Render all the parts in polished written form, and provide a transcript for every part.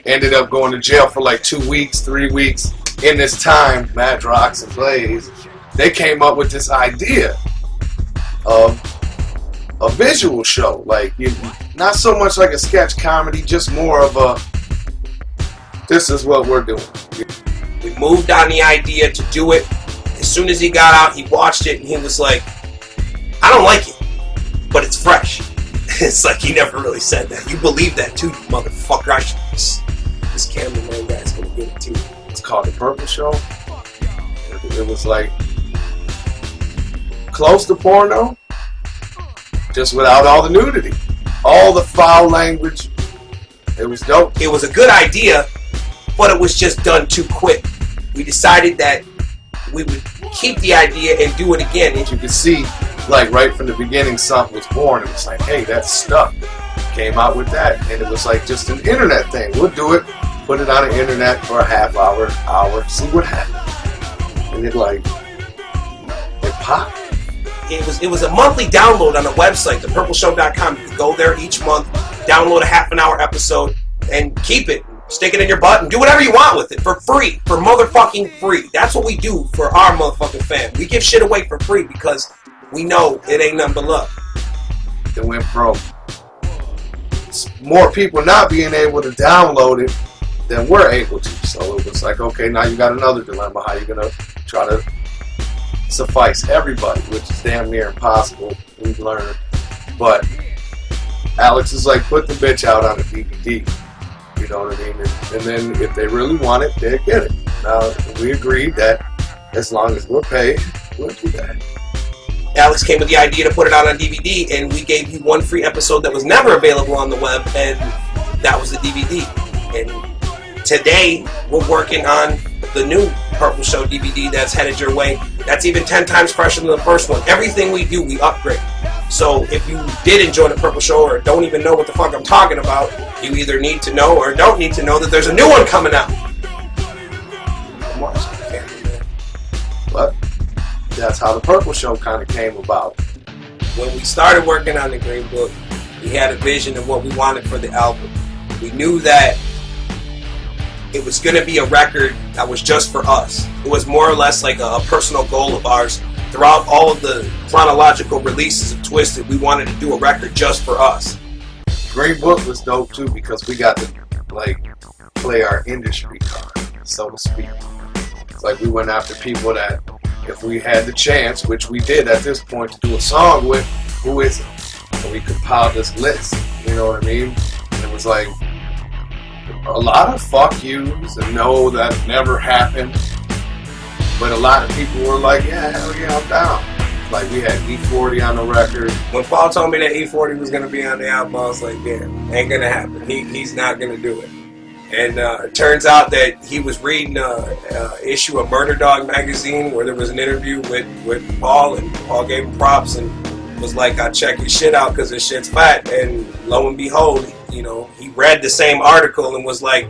Ended up going to jail for like 2 weeks, 3 weeks. In this time, Madrox and Blaze, they came up with this idea of a visual show, like not so much like a sketch comedy, just more of a, this is what we're doing. We moved on the idea to do it. As soon as he got out, he watched it and he was like, I don't like it, but it's fresh. It's like he never really said that. You believe that too, you motherfucker. This cameraman guy's gonna get it too. It's called The Purple Show. It was like close to porno, just without all the nudity, all the foul language. It was dope. It was a good idea, but it was just done too quick. We decided that we would keep the idea and do it again. You could see, like right from the beginning, something was born. It was like, hey, that's stuff. Came out with that, and it was like just an internet thing. We'll do it, put it on the internet for a half hour, see what happens. And it popped. It was a monthly download on the website, thepurpleshow.com. You could go there each month, download a half-an-hour episode, and keep it. Stick it in your butt and do whatever you want with it for free, for motherfucking free. That's what we do for our motherfucking fam. We give shit away for free because we know it ain't nothing but love. It went from more people not being able to download it than we're able to. So it was like, okay, now you got another dilemma. How you gonna try to suffice everybody, which is damn near impossible. We've learned. But Alex is like, put the bitch out on a DVD. You know what I mean? And then if they really want it, they'll get it. Now, we agreed that as long as we're paid, we'll do that. Alex came with the idea to put it out on DVD, and we gave you one free episode that was never available on the web, and that was the DVD. And today, we're working on the new Purple Show DVD that's headed your way. That's even 10 times fresher than the first one. Everything we do, we upgrade. So if you did enjoy the Purple Show or don't even know what the fuck I'm talking about, you either need to know or don't need to know that there's a new one coming out. But that's how the Purple Show kind of came about. When we started working on the Green Book, we had a vision of what we wanted for the album. We knew that it was going to be a record that was just for us. It was more or less like a personal goal of ours. Throughout all of the chronological releases of Twizted, we wanted to do a record just for us. Green Book was dope too because we got to like play our industry card, so to speak. It's like we went after people that, if we had the chance, which we did at this point, to do a song with, who is it? And we compiled this list, you know what I mean? And it was like a lot of fuck yous and no, that never happened. But a lot of people were like, yeah, hell yeah, I'm down. Like we had E40 on the record. When Paul told me that E40 was going to be on the album, I was like, yeah, ain't going to happen. He's not going to do it. And it turns out that he was reading an issue of Murder Dog magazine where there was an interview with Paul, and Paul gave him props and was like, I check your shit out because this shit's fat. And lo and behold, you know, he read the same article and was like,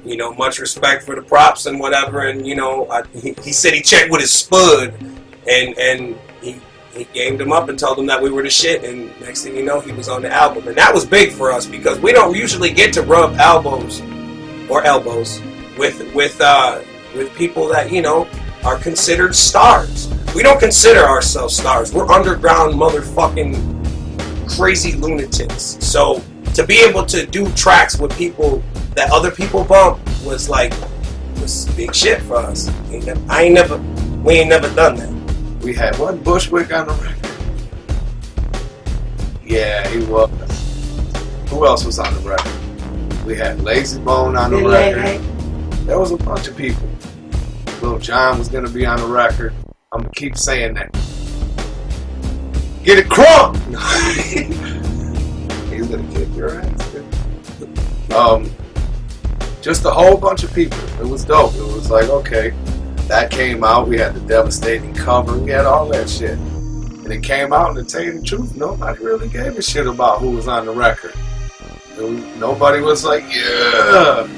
you know, much respect for the props and whatever. And, you know, he said he checked with his spud and he gamed him up and told him that we were the shit. And next thing you know, he was on the album. And that was big for us because we don't usually get to rub elbows with people that, you know, are considered stars. We don't consider ourselves stars. We're underground motherfucking crazy lunatics. So to be able to do tracks with people that other people bump was big shit for us. We ain't never done that. We had one Bushwick on the record. Yeah, he was. Who else was on the record? We had Lazy Bone on the record. There was a bunch of people. Lil Jon was gonna be on the record. I'm gonna keep saying that. Get it crunk! He's gonna kick your ass. Just a whole bunch of people. It was dope. It was like, okay, that came out. We had the Devastating cover. We had all that shit. And it came out, and to tell you the truth, nobody really gave a shit about who was on the record. Nobody was like, yeah,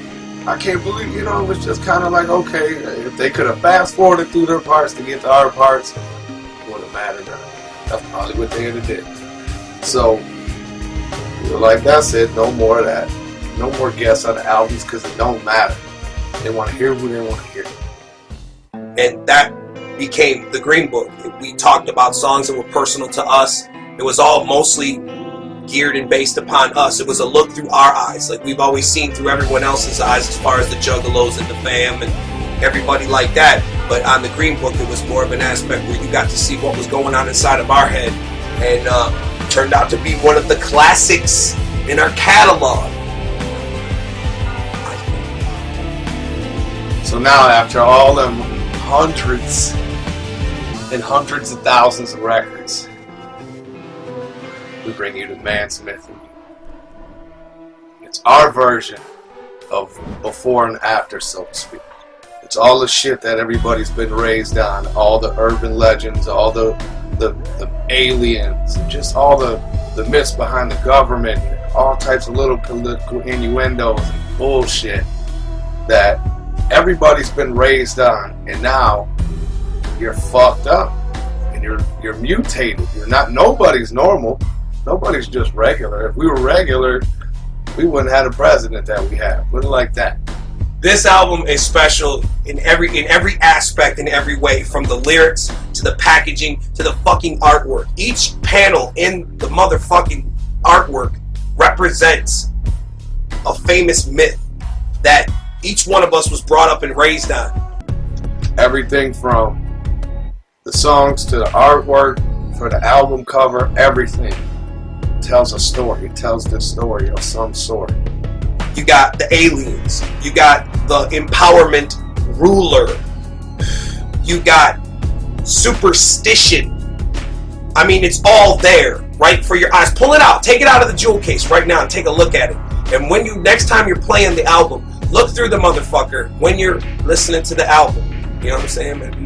I can't believe, you know, it was just kind of like, okay, if they could have fast forwarded through their parts to get to our parts, it wouldn't have mattered. That's probably what they would have did. So, we were like, that's it, no more of that. No more guests on the albums because it don't matter. They want to hear who they want to hear. And that became the Green Book. We talked about songs that were personal to us. It was all mostly geared and based upon us. It was a look through our eyes, like we've always seen through everyone else's eyes, as far as the Juggalos and the Fam and everybody like that. But on the Green Book, it was more of an aspect where you got to see what was going on inside of our head, and turned out to be one of the classics in our catalog. So now, after all them hundreds and hundreds of thousands of records, we bring you the Man Smith and Me. It's our version of before and after, so to speak. It's all the shit that everybody's been raised on, all the urban legends, all the aliens, just all the myths behind the government, all types of little political innuendos and bullshit that everybody's been raised on, and now you're fucked up and you're mutated. Nobody's normal. Nobody's just regular. If we were regular, we wouldn't have the president that we have. Wouldn't like that. This album is special in every aspect, in every way, from the lyrics to the packaging to the fucking artwork. Each panel in the motherfucking artwork represents a famous myth that each one of us was brought up and raised on. Everything from the songs to the artwork, for the album cover, everything tells a story. It tells the story of some sort. You got the aliens. You got the empowerment ruler. You got superstition. I mean, it's all there, right, for your eyes. Pull it out. Take it out of the jewel case right now and take a look at it. And when next time you're playing the album, look through the motherfucker when you're listening to the album. You know what I'm saying? Maybe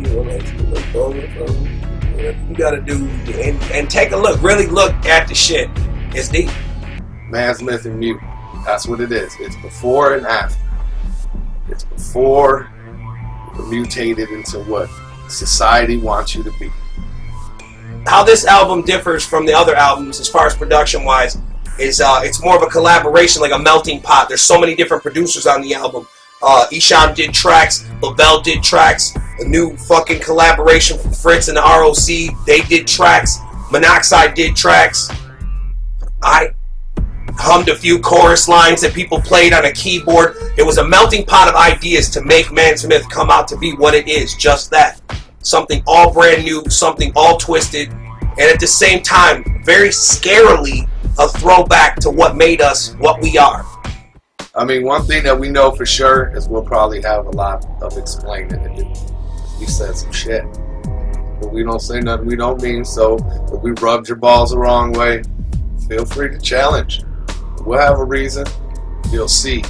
you gotta do and take a look. Really look at the shit. It's deep. Man Smith and Me. That's what it is. It's before and after. It's before you're mutated into what society wants you to be. How this album differs from the other albums as far as production wise is it's more of a collaboration, like a melting pot. There's so many different producers on the album. Isham did tracks, Lavelle did tracks, a new fucking collaboration from Fritz and the ROC, they did tracks, Monoxide did tracks. I hummed a few chorus lines that people played on a keyboard. It was a melting pot of ideas to make Man Smith come out to be what it is, just that. Something all brand new, something all twisted, and at the same time, very scarily a throwback to what made us what we are. I mean, one thing that we know for sure is we'll probably have a lot of explaining to do. We said some shit, but we don't say nothing we don't mean, so if we rubbed your balls the wrong way, feel free to challenge. We'll have a reason. You'll see.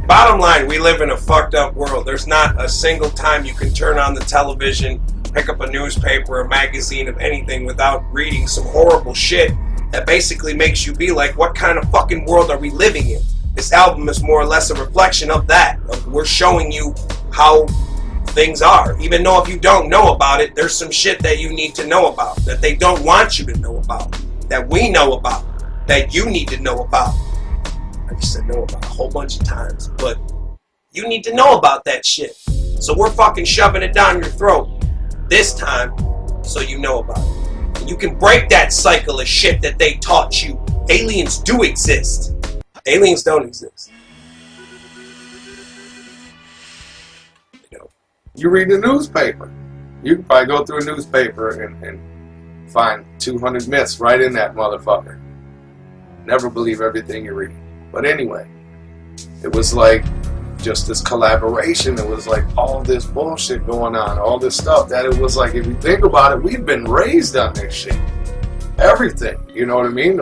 Bottom line, we live in a fucked up world. There's not a single time you can turn on the television, pick up a newspaper, a magazine of anything without reading some horrible shit that basically makes you be like, what kind of fucking world are we living in? This album is more or less a reflection of that. We're showing you how things are. Even though if you don't know about it, there's some shit that you need to know about, that they don't want you to know about, that we know about, that you need to know about. I just said know about a whole bunch of times, but you need to know about that shit. So we're fucking shoving it down your throat this time so you know about it. And you can break that cycle of shit that they taught you. Aliens do exist. Aliens don't exist. You know. You read the newspaper. You can probably go through a newspaper and find 200 myths right in that motherfucker. Never believe everything you read. But anyway, it was like just this collaboration. It was like all this bullshit going on, all this stuff that it was like, if you think about it, we've been raised on this shit. Everything, you know what I mean?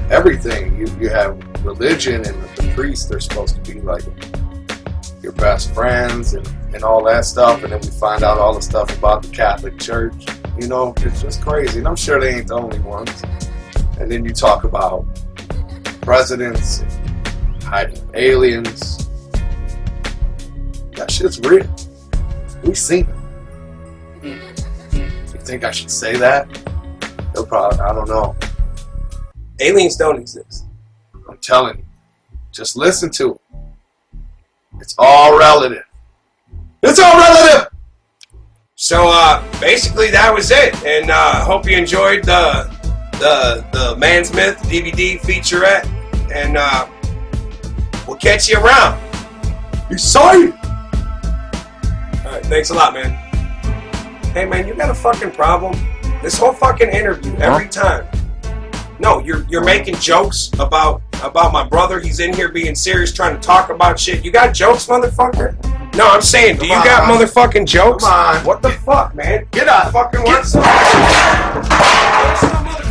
Everything. You have religion, and the priests, they're supposed to be like your best friends and all that stuff, and then we find out all the stuff about the Catholic Church. You know, it's just crazy, and I'm sure they ain't the only ones. And then you talk about presidents, hiding aliens. That shit's real. We've seen it. You think I should say that? They'll probably, I don't know. Aliens don't exist. I'm telling you. Just listen to it. It's all relative. It's all relative. So basically that was it, and hope you enjoyed the Man's Myth DVD featurette, and we'll catch you around. Excited. All right, thanks a lot, man. Hey, man, you got a fucking problem? This whole fucking interview, every time. No, you're making jokes about my brother. He's in here being serious, trying to talk about shit. You got jokes, motherfucker? No, I'm saying, do you got motherfucking jokes? Come on. What the fuck, man? Get out. Fucking want some?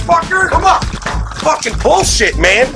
Motherfucker? Come on. Fucking bullshit, man.